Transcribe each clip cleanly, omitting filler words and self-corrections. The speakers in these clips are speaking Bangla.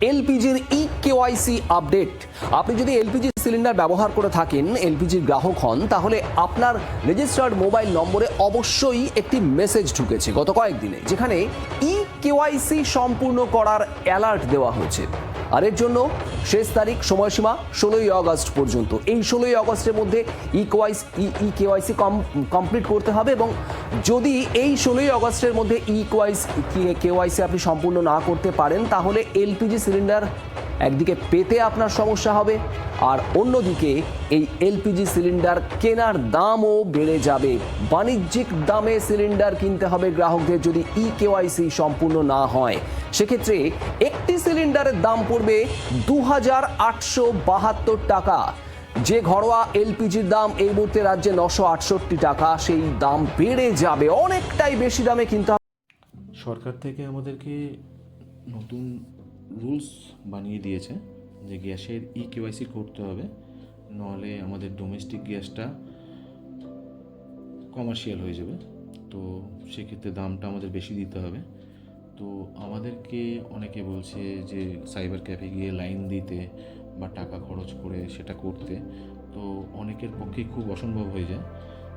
এলপিজির কেওয়াইসি আপডেট। আপনি যদি এলপিজি সিলিন্ডার ব্যবহার করে থাকেন, এলপিজির গ্রাহক হন, তাহলে আপনার রেজিস্টার্ড মোবাইল নম্বরে অবশ্যই একটি মেসেজ ঢুকেছে গত কয়েকদিনে, যেখানে কেওয়াইসি সম্পূর্ণ করার অ্যালার্ট দেওয়া হয়েছে। আর এর জন্য শেষ তারিখ, সময়সীমা 16ই আগস্ট পর্যন্ত। এই 16ই আগস্টের মধ্যে কেওয়াইসি কমপ্লিট করতে হবে, এবং যদি এই 16ই আগস্টের মধ্যে কেওয়াইসি আপনি সম্পূর্ণ না করতে পারেন, তাহলে এলপিজি সিলিন্ডার একদিকে পেতে আপনার সমস্যা হবে, আর অন্যদিকে এই এলপিজি সিলিন্ডার কেনার দামও বেড়ে যাবে। বাণিজ্যিক দামে সিলিন্ডার কিনতে হবে গ্রাহকদের যদি কেওয়াইসি সম্পূর্ণ না হয়। সেক্ষেত্রে একটি সিলিন্ডারের দাম পড়বে 2,872 টাকা। যে ঘরোয়া এলপিজির দাম এই মুহূর্তে রাজ্যে 968 টাকা, সেই দাম বেড়ে যাবে, অনেকটাই বেশি দামে কিনতে হবে। সরকার থেকে আমাদেরকে নতুন রুলস বানিয়ে দিয়েছে যে গ্যাসের কেওয়াইসি করতে হবে, নাহলে আমাদের ডোমেস্টিক গ্যাসটা কমার্শিয়াল হয়ে যাবে। তো সেক্ষেত্রে দামটা আমাদের বেশি দিতে হবে। তো আমাদেরকে অনেকে বলছে যে সাইবার ক্যাফে গিয়ে লাইন দিতে বা টাকা খরচ করে সেটা করতে, তো অনেকের পক্ষেই খুব অসম্ভব হয়ে যায়।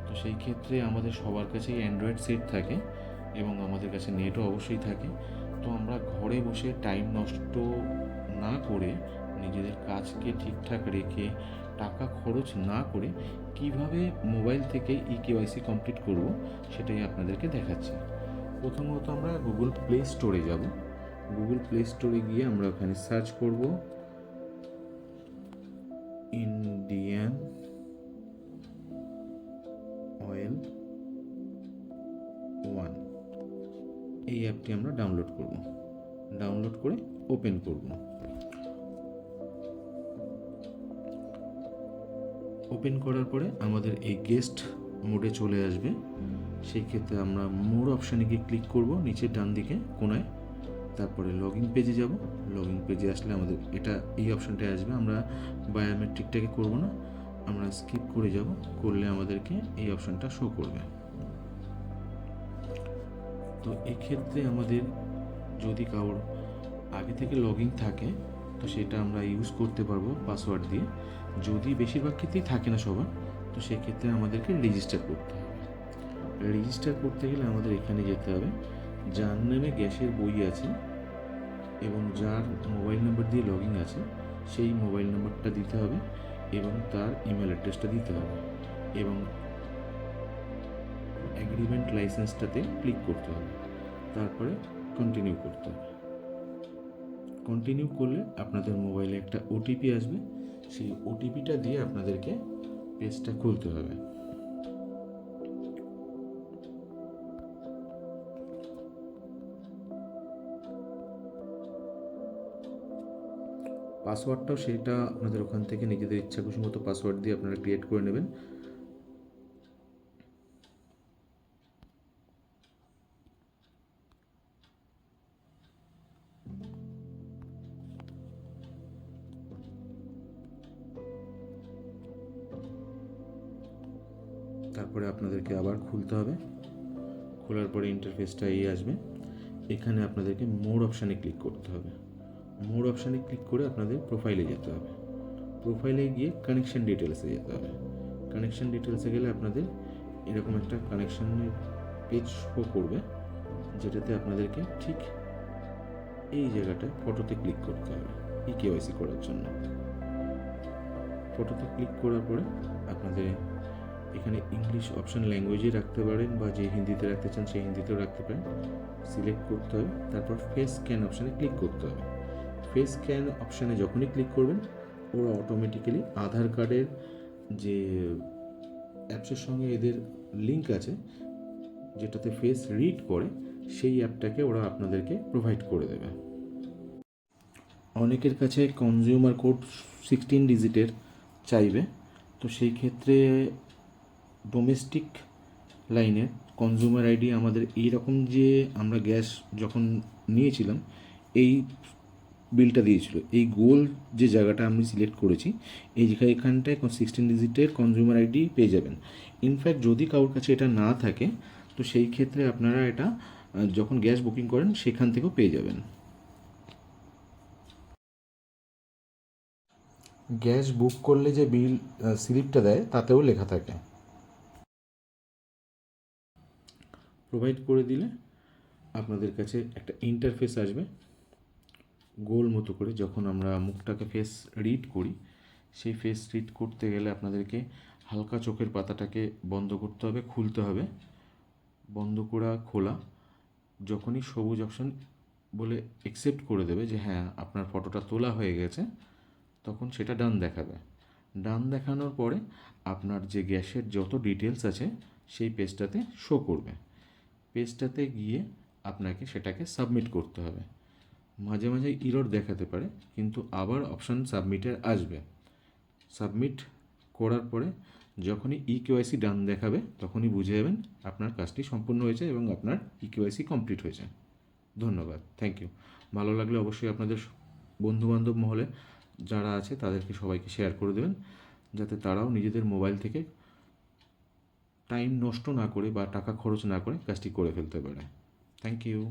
তো সেই ক্ষেত্রে আমাদের সবার কাছেই অ্যান্ড্রয়েড সেট থাকে এবং আমাদের কাছে নেটও অবশ্যই থাকে। তো আমরা ঘরে বসে টাইম নষ্ট না করে, নিজেদের কাজকে ঠিকঠাক রেখে, টাকা খরচ না করে কিভাবে মোবাইল থেকে কেওয়াইসি কমপ্লিট করব, সেটাই আপনাদেরকে দেখাচ্ছি। প্রথমত আমরা গুগল প্লে স্টোরে যাব। গুগল প্লে স্টোরে গিয়ে আমরা ওখানে সার্চ করব ইন্ডিয়ান অয়েল 1। এই অ্যাপটি আমরা ডাউনলোড করব। ডাউনলোড করে ওপেন করব। ওপেন করার পরে আমাদের এই গেস্ট মোডে চলে আসবে। সেই ক্ষেত্রে আমরা মোর অপশানে গিয়ে ক্লিক করব নিচের ডান দিকে কোনায়। তারপরে লগ ইন পেজে যাব। লগ ইন পেজে আসলে আমাদের এই অপশানটায় আসবে। আমরা বায়োমেট্রিকটাকে করব না, আমরা স্কিপ করে যাব। করলে আমাদেরকে এই অপশানটা শো করবে। তো এক্ষেত্রে আমাদের যদি কারোর আগে থেকে লগ ইন থাকে, তো সেটা আমরা ইউজ করতে পারবো পাসওয়ার্ড দিয়ে। যদি বেশিরভাগ ক্ষেত্রেই থাকে না সবার, তো সেক্ষেত্রে আমাদেরকে রেজিস্টার করতে হবে। রেজিস্টার করতে গেলে আমাদের এখানে যেতে হবে। যার নামে গ্যাসের বই আছে এবং যার মোবাইল নাম্বার দিয়ে লগ ইন আছে, সেই মোবাইল নাম্বারটা দিতে হবে এবং তার ইমেল অ্যাড্রেসটা দিতে হবে, এবং এগ্রিমেন্ট লাইসেন্সটাতে ক্লিক করতে হবে। তারপরে কন্টিনিউ করতে হবে। কন্টিনিউ করলে আপনাদের মোবাইলে একটা ওটিপি আসবে। সেই ওটিপিটা দিয়ে আপনাদেরকে পেজটা খুলতে হবে। পাসওয়ার্ডটাও সেটা আপনাদের ওখান থেকে নিজেদের ইচ্ছা খুশি মতো পাসওয়ার্ড দিয়ে আপনারা ক্রিয়েট করে নেবেন। তারপরে আপনাদেরকে আবার খুলতে হবে। খোলার পরে ইন্টারফেসটা এই আসবে। এখানে আপনাদেরকে মোর অপশানে ক্লিক করতে হবে। মোর অপশানে ক্লিক করে আপনাদের প্রোফাইলে যেতে হবে। প্রোফাইলে গিয়ে কানেকশন ডিটেলসে যেতে হবে। কানেকশন ডিটেলসে গেলে আপনাদের এরকম একটা কানেকশনের পেজ শো করবে, যেটাতে আপনাদেরকে ঠিক এই জায়গাটায় ফটোতে ক্লিক করতে হবে কেওয়াইসি করার জন্য। ফটোতে ক্লিক করার পরে আপনাদের এখানে ইংলিশ অপশান ল্যাঙ্গুয়েজে রাখতে পারেন, বা যে হিন্দিতে রাখতে চান সেই হিন্দিতেও রাখতে পারেন। সিলেক্ট করতে হবে। তারপর ফেস স্ক্যান অপশানে ক্লিক করতে হবে। ফেস স্ক্যান অপশানে যখনই ক্লিক করবেন, ওরা অটোমেটিক্যালি আধার কার্ডের যে অ্যাপসের সঙ্গে এদের লিঙ্ক আছে, যেটাতে ফেস রিড করে, সেই অ্যাপটাকে ওরা আপনাদেরকে প্রোভাইড করে দেবে। অনেকের কাছে কনজিউমার কোড 16 ডিজিটের চাইবে। তো সেই ক্ষেত্রে ডোমেস্টিক লাইনের কনজিউমার আইডি আমাদের এইরকম, যে আমরা গ্যাস যখন নিয়েছিলাম এই বিলটা দিয়েছিল, এই গোল যে জায়গাটা আমি সিলেক্ট করেছি, এখানটায় 16 ডিজিটের কনজিউমার আইডি পেয়ে যাবেন। ইনফ্যাক্ট যদি কারোর কাছে এটা না থাকে, তো সেই ক্ষেত্রে আপনারা এটা যখন গ্যাস বুকিং করেন সেখান থেকেও পেয়ে যাবেন। গ্যাস বুক করলে যে বিল স্লিপটা দেয় তাতেও লেখা থাকে। প্রোভাইড করে দিলে আপনাদের কাছে একটা ইন্টারফেস আসবে গোল মতো করে। যখন আমরা মুখটাকে ফেস রিড করি, সেই ফেস রিড করতে গেলে আপনাদেরকে হালকা চোখের পাতাটাকে বন্ধ করতে হবে, খুলতে হবে। বন্ধ করা খোলা যখনই সবুজ অপশন বলে অ্যাকসেপ্ট করে দেবে যে হ্যাঁ আপনার ফটোটা তোলা হয়ে গেছে, তখন সেটা ডান দেখাবে। ডান দেখানোর পরে আপনার যে গ্যাসের যত ডিটেলস আছে সেই পেজটাতে শো করবে। পেজটাতে গিয়ে আপনাকে সেটাকে সাবমিট করতে হবে। মাঝে মাঝে ইরর দেখাতে পারে, কিন্তু আবার অপশান সাবমিটের আসবে। সাবমিট করার পরে যখনই ইকেওয়াইসি ডান দেখাবে তখনই বুঝে যাবেন আপনার কাজটি সম্পূর্ণ হয়েছে এবং আপনার ইকেওয়াইসি কমপ্লিট হয়েছে। ধন্যবাদ, থ্যাংক ইউ। ভালো লাগলে অবশ্যই আপনাদের বন্ধুবান্ধব মহলে যারা আছে তাদেরকে সবাইকে শেয়ার করে দেবেন, যাতে তারাও নিজেদের মোবাইল থেকে টাইম নষ্ট না করে বা টাকা খরচ না করে কাজটি করে ফেলতে পারে। Thank you.